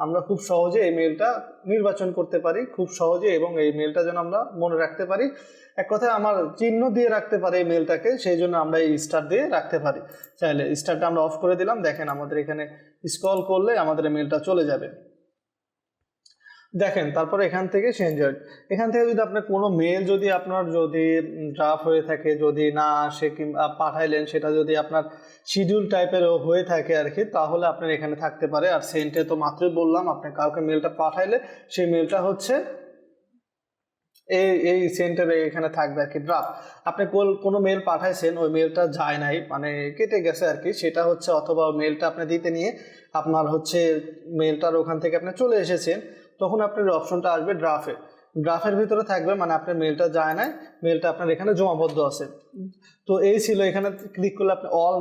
আমরা খুব সহজে এই মেলটা নির্বাচন করতে পারি খুব সহজে, এবং এই মেলটা যেন আমরা মনে রাখতে পারি। এক কথায় আমার চিহ্ন দিয়ে রাখতে পারি এই মেলটাকে, সেই জন্য আমরা এই স্টার দিয়ে রাখতে পারি। চাইলে স্টারটা আমরা অফ করে দিলাম। দেখেন আমাদের এখানে স্ক্রল করলে আমাদের মেলটা চলে যাবে। দেখেন তারপরে এখান থেকে এখান থেকে যদি আপনার কোনো মেল যদি ড্রাফট হয়ে থাকে, যদি না আসে কিংবা পাঠাইলেন সেটা যদি আপনার শিডিউল টাইপের হয়ে থাকে আর কি, তাহলে আপনার এখানে থাকতে পারে। আর সেন্টে তো মাত্রই বললাম, আপনি কাউকে মেলটা পাঠাইলে সেই মেলটা হচ্ছে এই সেন্টারে এখানে থাকবে আর কি ড্রাফট। আপনি কোনো মেল পাঠাইছেন, ওই মেলটা যায় নাই, মানে কেটে গেছে আর কি, সেটা হচ্ছে, অথবা মেলটা আপনি দিতে নিয়ে আপনার হচ্ছে মেলটার ওখান থেকে আপনি চলে এসেছেন, তখন আপনার অপশনটা আসবে ড্রাফটের ভিতরে থাকবে, মানে আপনার মেলটা যায় নাই, মেলটা আপনার এখানে জমাবদ্ধ আছে। তো এই ছিল, এখানে ক্লিক করলে আপনি অল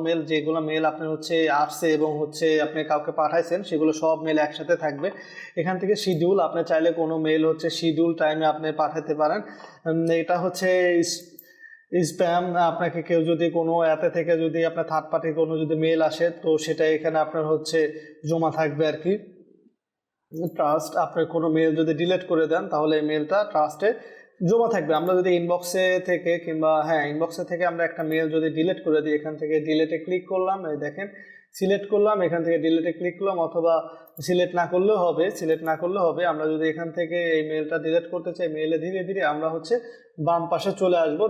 মেল যেগুলো মেল আপনার হচ্ছে আসছে এবং হচ্ছে আপনি কাউকে পাঠাইছেন সেগুলো সব মেল একসাথে থাকবে। এখান থেকে শিডিউল, আপনি চাইলে কোনো মেল হচ্ছে শিডিউল টাইমে আপনি পাঠাতে পারেন। এটা হচ্ছে স্প্যাম, আপনাকে কেউ যদি কোনো অ্যাপে থেকে যদি আপনার থার্ড পার্টি কোনো যদি মেল আসে তো সেটা এখানে আপনার হচ্ছে জমা থাকবে আর কি। ট্রাস্ট, আপনার কোনো মেল যদি ডিলিট করে দেন তাহলে এই মেলটা ট্রাস্টে জমা থাকবে। আমরা যদি ইনবক্সে থেকে আমরা একটা মেল যদি ডিলিট করে দিই, এখান থেকে ডিলিটে ক্লিক করলাম, এই দেখেন সিলেক্ট করলাম, এখান থেকে ডিলিটে ক্লিক করলাম, অথবা সিলেক্ট না করলেও হবে। আমরা যদি এখান থেকে এই মেলটা ডিলিট করতে চাই, মেলে ধীরে ধীরে আমরা হচ্ছে ডান পাশে চলে আসবো,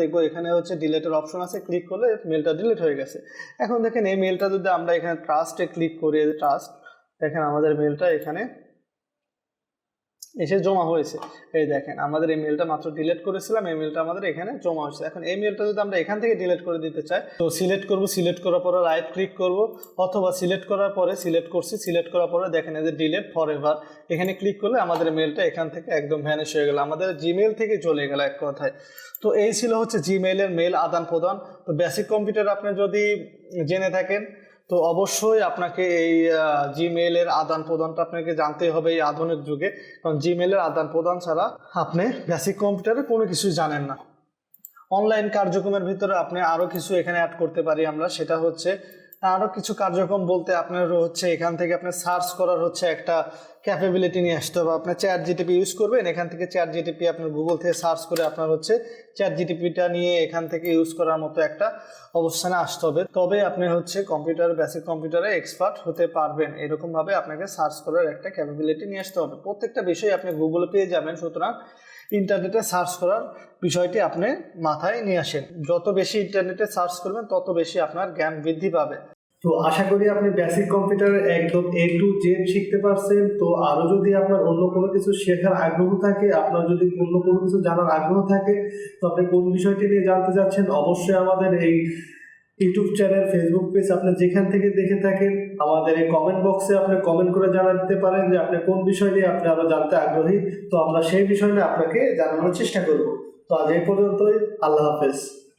দেখবো এখানে হচ্ছে ডিলিটের অপশন আছে, ক্লিক করলে মেলটা ডিলিট হয়ে গেছে। এখন দেখেন এই মেলটা যদি আমরা এখানে ট্রাস্টে ক্লিক করি, দেখেন আমাদের মেলটা এখানে এসে জমা হয়েছে। এই দেখেন আমাদের এই মেলটা মাত্র ডিলিট করেছিলাম, এই মেলটা আমাদের এখানে জমা হয়েছে। এখন এই মেলটা যদি আমরা এখান থেকে ডিলিট করে দিতে চাই, তো সিলেক্ট করব, সিলেক্ট করার পরে রাইট ক্লিক করব, অথবা সিলেক্ট করার পরে সিলেক্ট করছি, সিলেক্ট করার পরে দেখেন এই যে ডিলিট ফর এভার, এখানে ক্লিক করলে আমাদের মেলটা এখান থেকে একদম ভ্যানিশ হয়ে গেল, আমাদের জিমেল থেকে চলে গেল এক কথায়। তো এই ছিল হচ্ছে জিমেইলের মেল আদান প্রদান। তো বেসিক কম্পিউটার আপনি যদি জেনে থাকেন তো অবশ্যই আপনাকে এই জিমেইলের আদান প্রদানটা আপনাকে জানতেই হবে এই আধুনিক যুগে, কারণ জিমেইলের আদান প্রদান ছাড়া আপনি বেসিক কম্পিউটারে কোনো কিছু জানেন না। অনলাইন কার্যক্রমের ভিতরে আপনি আরও কিছু এখানে অ্যাড করতে পারি আমরা, সেটা হচ্ছে আরও কিছু কার্যক্রম বলতে আপনার হচ্ছে এখান থেকে আপনি সার্চ করার হচ্ছে একটা ক্যাপাবিলিটি নিয়ে আসতে হবে। আপনি চ্যাট জিটিপি ইউজ করবেন, এখান থেকে চ্যাট জিটিপি আপনার গুগল থেকে সার্চ করে আপনার হচ্ছে চ্যাট জিটিপিটা নিয়ে এখান থেকে ইউজ করার মতো একটা অবস্থানে আসতে হবে, তবে আপনি হচ্ছে কম্পিউটার বেসিক কম্পিউটারে এক্সপার্ট হতে পারবেন। এরকমভাবে আপনাকে সার্চ করার একটা ক্যাপাবিলিটি নিয়ে আসতে হবে। প্রত্যেকটা বিষয় আপনি গুগলে পেয়ে যাবেন, সুতরাং ইন্টারনেটে সার্চ করার বিষয়টি আপনি মাথায় নিয়ে আসেন। যত বেশি ইন্টারনেটে সার্চ করবেন তত বেশি আপনার জ্ঞান বৃদ্ধি পাবে। তো আশা করি আপনি বেসিক কম্পিউটারের একদম A to Z শিখতে পারছেন। তো আরো যদি আপনার অন্য কোনো কিছু শেখার আগ্রহ থাকে, আপনার যদি অন্য কোনো কিছু জানার আগ্রহ থাকে, তো আপনি কোন বিষয়টি নিয়ে জানতে চাচ্ছেন, অবশ্যই আমাদের এই ইউটিউব চ্যানেল, ফেসবুক পেজ আপনি যেখান থেকে দেখে থাকেন আমাদের এই কমেন্ট বক্সে আপনি কমেন্ট করে জানা দিতে পারেন যে আপনি কোন বিষয় নিয়ে আপনি আরো জানতে আগ্রহী। তো আমরা সেই বিষয় নিয়ে আপনাকে জানানোর চেষ্টা করব। তো আজ এই পর্যন্তই, আল্লাহ হাফেজ।